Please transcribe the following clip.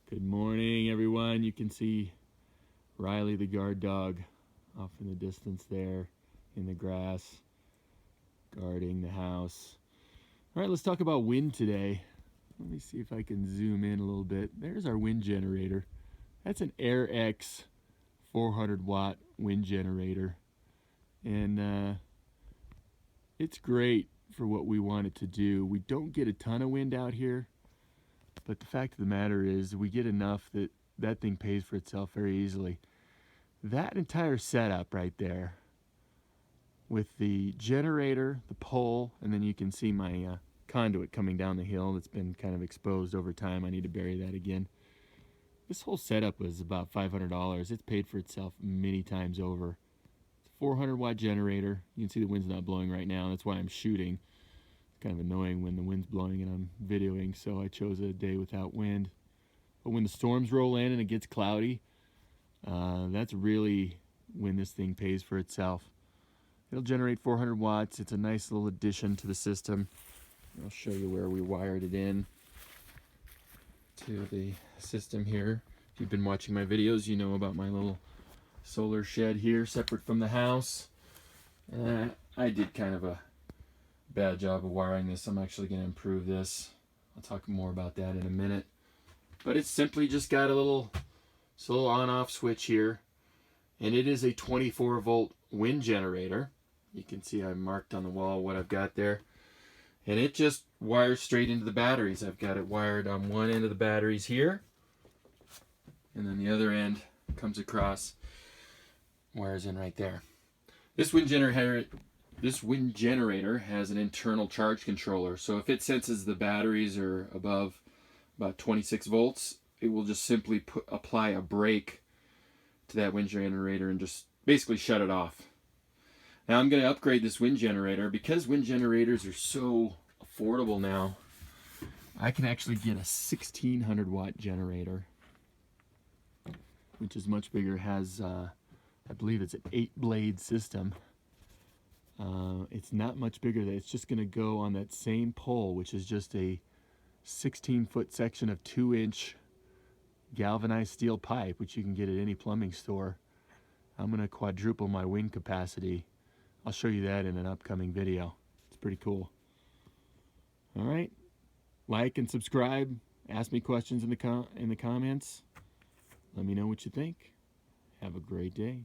Good morning, everyone. You can see Riley the guard dog off in the distance there in the grass, guarding the house. All right, let's talk about wind today. Let me see if I can zoom in a little bit. There's our wind generator. That's an AirX 400 watt wind generator. And it's great for what we want it to do. We don't get a ton of wind out here, but the fact of the matter is we get enough that that thing pays for itself very easily. That entire setup right there with the generator, the pole, and then you can see my conduit coming down the hill that's been kind of exposed over time. I need to bury that again. This whole setup was about $500. It's paid for itself many times over. It's a 400 watt generator. You can see the wind's not blowing right now. That's why I'm shooting. It's kind of annoying when the wind's blowing and I'm videoing, so I chose a day without wind. But when the storms roll in and it gets cloudy, that's really when this thing pays for itself. It'll generate 400 watts. It's a nice little addition to the system. I'll show you where we wired it in to the system here. If you've been watching my videos, you know about my little solar shed here separate from the house. I did kind of a bad job of wiring this. I'm actually going to improve this. I'll talk more about that in a minute. But it's simply just got a little on-off switch here, and it is a 24 volt wind generator. You can see I marked on the wall what I've got there, and it just wires straight into the batteries. I've got it wired on one end of the batteries here, and then the other end comes across, wires in right there. This wind generator has an internal charge controller, so if it senses the batteries are above about 26 volts, it will just simply apply a brake to that wind generator and just basically shut it off. Now I'm going to upgrade this wind generator. Because wind generators are so affordable now, I can actually get a 1600 watt generator, which is much bigger. Has I believe it's an 8-blade system. It's not much bigger. It's just going to go on that same pole, which is just a 16-foot section of 2-inch galvanized steel pipe, which you can get at any plumbing store. I'm going to quadruple my wind capacity. I'll show you that in an upcoming video. It's pretty cool. All right, like and subscribe. Ask me questions in the comments. Let me know what you think. Have a great day.